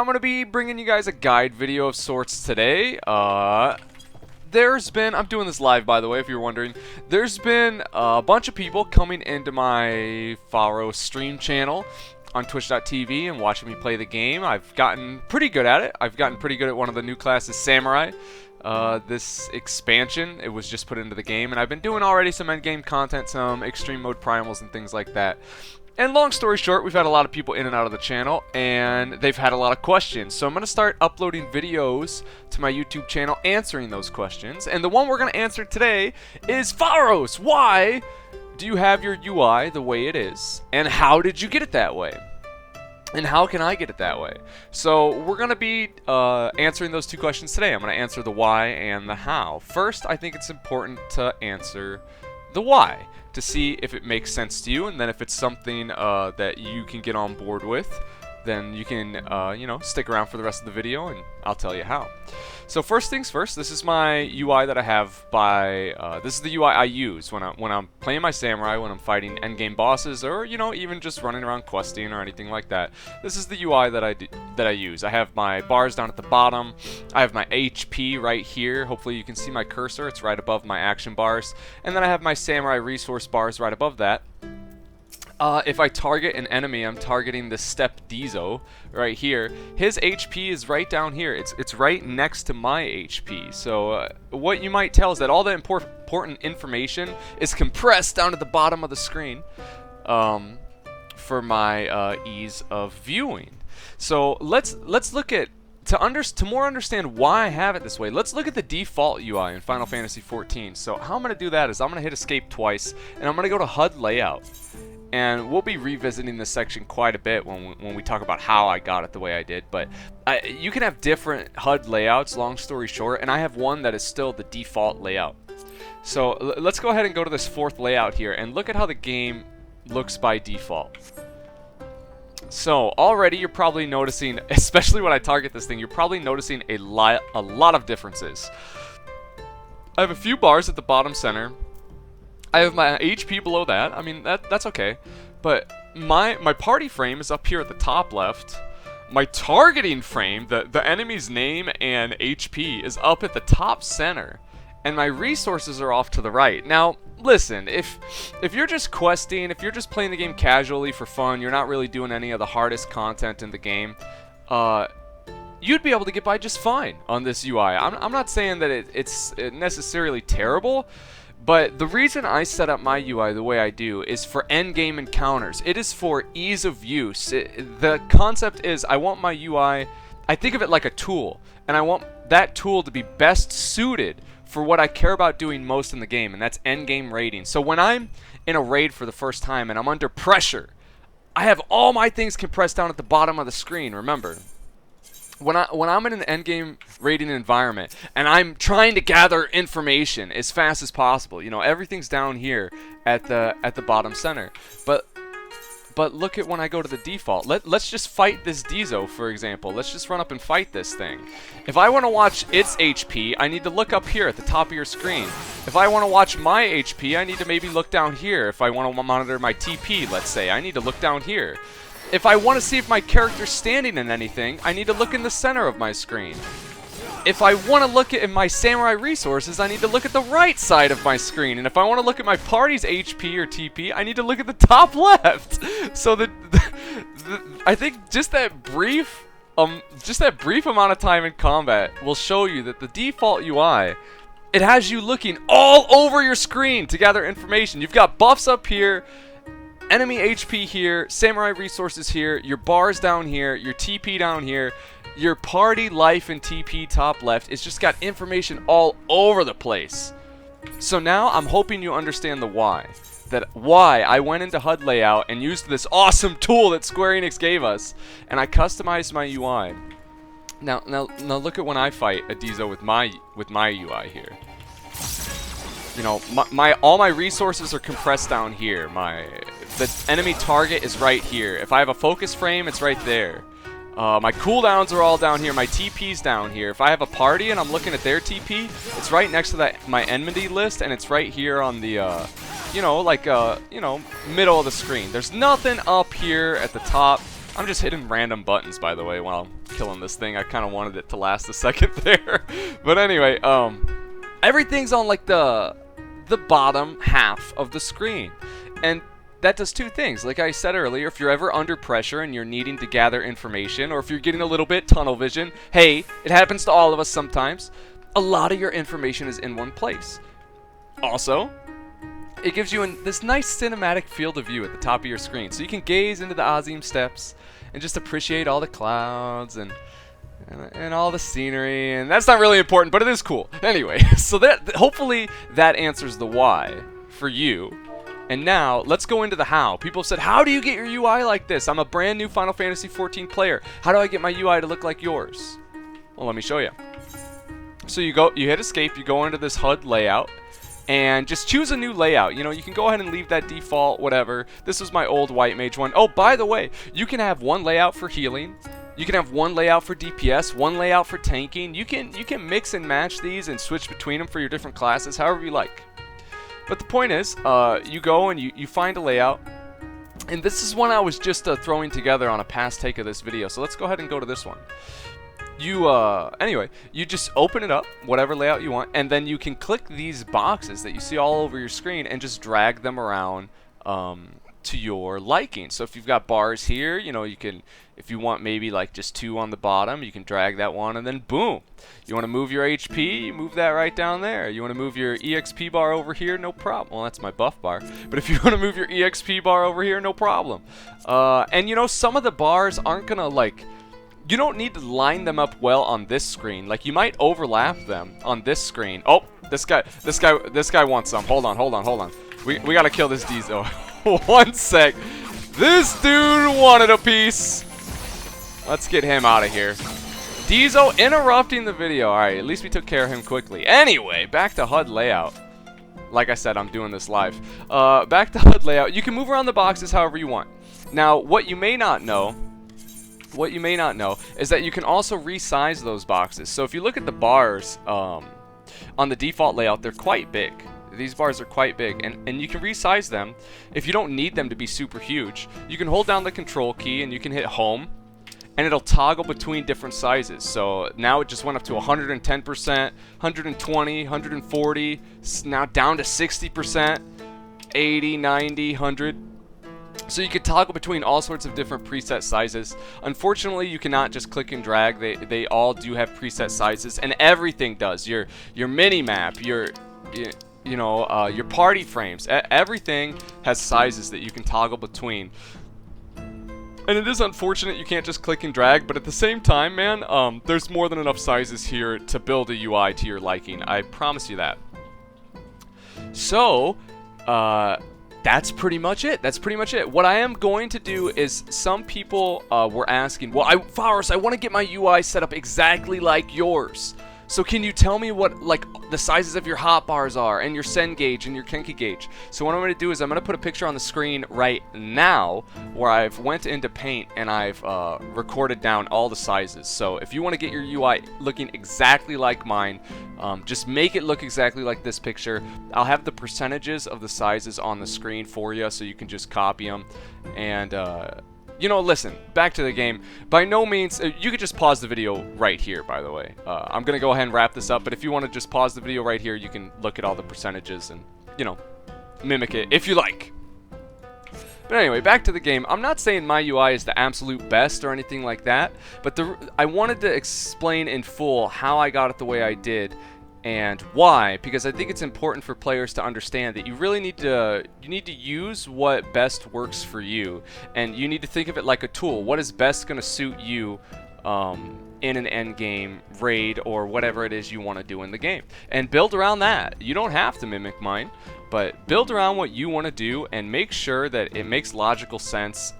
I'm going to be bringing you guys a guide video of sorts today. I'm doing this live by the way if you're wondering. There's been a bunch of people coming into my Fahros stream channel on twitch.tv and watching me play the game. I've gotten pretty good at it. I've gotten pretty good at one of the new classes, Samurai. This expansion, it was just put into the game, and I've been doing already some endgame content, some extreme mode primals and things like that. And long story short, we've had a lot of people in and out of the channel, and they've had a lot of questions. So I'm going to start uploading videos to my YouTube channel answering those questions. And the one we're going to answer today is, Fahros, why do you have your UI the way it is? And how did you get it that way? And how can I get it that way? So we're going to be answering those two questions today. I'm going to answer the why and the how. First, I think it's important to answer the why, to see if it makes sense to you, and then if it's something that you can get on board with, then you can you know, stick around for the rest of the video and I'll tell you how. So first things first, this is my UI that I have by this is the UI I use when I'm playing my samurai, when I'm fighting endgame bosses, or you know, even just running around questing or anything like that. This is the UI that I use. I have my bars down at the bottom. I have my HP right here. Hopefully you can see my cursor. It's right above my action bars. And then I have my samurai resource bars right above that. If I target an enemy, I'm targeting the Step Dizo right here. His HP is right down here. It's right next to my HP. So what you might tell is that all the important information is compressed down at the bottom of the screen for my ease of viewing. So let's look at to more understand why I have it this way. Let's look at the default UI in Final Fantasy XIV. So how I'm going to do that is I'm going to hit escape twice, and I'm going to go to HUD Layout. And we'll be revisiting this section quite a bit when we talk about how I got it the way I did. But you can have different HUD layouts, long story short, and I have one that is still the default layout. So let's go ahead and go to this fourth layout here and look at how the game looks by default. So already you're probably noticing, especially when I target this thing, you're probably noticing a lot of differences. I have a few bars at the bottom center. I have my HP below that. I mean, that's okay. But my party frame is up here at the top left. My targeting frame, the enemy's name and HP, is up at the top center. And my resources are off to the right. Now, listen, if you're just questing, if you're just playing the game casually for fun, you're not really doing any of the hardest content in the game, you'd be able to get by just fine on this UI. I'm not saying that it's necessarily terrible. But the reason I set up my UI the way I do is for endgame encounters. It is for ease of use. The concept is I want my UI, I think of it like a tool, and I want that tool to be best suited for what I care about doing most in the game, and that's endgame raiding. So when I'm in a raid for the first time and I'm under pressure, I have all my things compressed down at the bottom of the screen, remember. When I'm in an endgame raiding environment and I'm trying to gather information as fast as possible, you know, everything's down here at the bottom center. But look at when I go to the default. Let's just fight this Dizo, for example. Let's just run up and fight this thing. If I want to watch its HP, I need to look up here at the top of your screen. If I want to watch my HP, I need to maybe look down here. If I want to monitor my TP, let's say, I need to look down here. If I want to see if my character's standing in anything, I need to look in the center of my screen. If I want to look at my samurai resources, I need to look at the right side of my screen. And if I want to look at my party's HP or TP, I need to look at the top left. So I think just that brief amount of time in combat will show you that the default UI, it has you looking all over your screen to gather information. You've got buffs up here, enemy HP here, samurai resources here, your bars down here, your TP down here, your party life and TP top left. It's just got information all over the place. So now I'm hoping you understand the why. Why I went into HUD Layout and used this awesome tool that Square Enix gave us, and I customized my UI. Now look at when I fight a Dizo with my UI here. You know, all my resources are compressed down here. The enemy target is right here. If I have a focus frame, it's right there. My cooldowns are all down here. My TP's down here. If I have a party and I'm looking at their TP, it's right next to my enmity list, and it's right here on the, you know, like, you know, middle of the screen. There's nothing up here at the top I'm just hitting random buttons, by the way, while I'm killing this thing. I kind of wanted it to last a second there. But anyway, everything's on like the bottom half of the screen. And that does two things. Like I said earlier, if you're ever under pressure and you're needing to gather information, or if you're getting a little bit tunnel vision, hey, it happens to all of us sometimes, a lot of your information is in one place. Also, it gives you this nice cinematic field of view at the top of your screen, so you can gaze into the Azim steppes and just appreciate all the clouds and all the scenery. And that's not really important, but it is cool. Anyway, so that hopefully that answers the why for you. And now, let's go into the how. People have said, how do you get your UI like this? I'm a brand new Final Fantasy XIV player. How do I get my UI to look like yours? Well, let me show you. So you hit escape, you go into this HUD layout, and just choose a new layout. You know, you can go ahead and leave that default, whatever. This was my old white mage one. Oh, by the way, you can have one layout for healing. You can have one layout for DPS, one layout for tanking. You can mix and match these and switch between them for your different classes, however you like. But the point is, you go and you find a layout, and this is one I was just throwing together on a past take of this video, so let's go ahead and go to this one. Anyway, you just open it up, whatever layout you want, and then you can click these boxes that you see all over your screen and just drag them around to your liking. So if you've got bars here, you know, you can, if you want maybe like just 2 on the bottom, you can drag that one and then boom. You want to move your HP, you move that right down there. You want to move your EXP bar over here, no problem. Well, that's my buff bar. But if you want to move your EXP bar over here, no problem. And you know, some of the bars aren't gonna like, you don't need to line them up well on this screen. Like you might overlap them on this screen. Oh, this guy wants some. Hold on. We gotta kill this Diesel. 1 sec. This dude wanted a piece. Let's get him out of here. Diesel interrupting the video. Alright, at least we took care of him quickly. Anyway, back to HUD layout. Like I said, I'm doing this live. Back to HUD layout. You can move around the boxes however you want. Now, what you may not know is that you can also resize those boxes. So if you look at the bars on the default layout, they're quite big. These bars are quite big, and you can resize them if you don't need them to be super huge. You can hold down the control key and you can hit home, and it'll toggle between different sizes. So now it just went up to 110%, 120, 140, now down to 60%, 80, 90, 100. So you could toggle between all sorts of different preset sizes. Unfortunately, you cannot just click and drag. They all do have preset sizes, and everything does. Your mini map, your party frames, everything has sizes that you can toggle between. And it is unfortunate you can't just click and drag, but at the same time, man, there's more than enough sizes here to build a UI to your liking. I promise you that. So, that's pretty much it. What I am going to do is, some people were asking, well, Fahros, I want to get my UI set up exactly like yours. So can you tell me what like the sizes of your hotbars are, and your send gauge and your Kenki gauge? So what I'm going to do is I'm going to put a picture on the screen right now where I've went into Paint and I've recorded down all the sizes. So if you want to get your UI looking exactly like mine, just make it look exactly like this picture. I'll have the percentages of the sizes on the screen for you, so you can just copy them. And you know, listen, back to the game. By no means, you could just pause the video right here, by the way. I'm going to go ahead and wrap this up, but if you want to just pause the video right here, you can look at all the percentages and, you know, mimic it if you like. But anyway, back to the game. I'm not saying my UI is the absolute best or anything like that, but I wanted to explain in full how I got it the way I did. And why? Because I think it's important for players to understand that you really need to use what best works for you, and you need to think of it like a tool. What is best going to suit you in an end game raid or whatever it is you want to do in the game, and build around that. You don't have to mimic mine, but build around what you want to do and make sure that it makes logical sense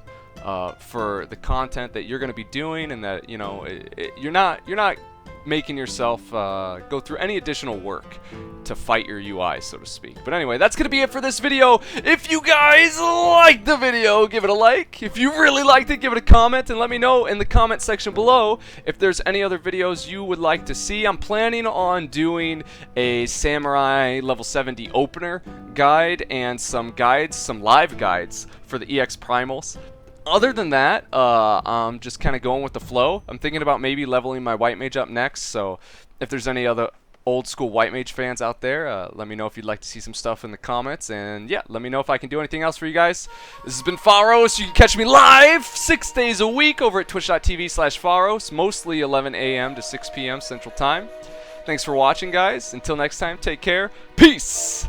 for the content that you're going to be doing, and that, you know, you're not making yourself go through any additional work to fight your UI, so to speak. But anyway, that's gonna be it for this video. If you guys liked the video, give it a like. If you really liked it, give it a comment, and let me know in the comment section below if there's any other videos you would like to see. I'm planning on doing a Samurai level 70 opener guide and some guides, some live guides for the EX Primals. other than that, I'm just kind of going with the flow. I'm thinking about maybe leveling my white mage up next, so if there's any other old school white mage fans out there, let me know if you'd like to see some stuff in the comments, and yeah, let me know if I can do anything else for you guys. This has been Fahros. You can catch me live 6 days a week over at twitch.tv/Fahros, mostly 11 a.m. to 6 p.m. Central Time. Thanks for watching, guys. Until next time, take care. Peace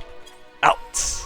out.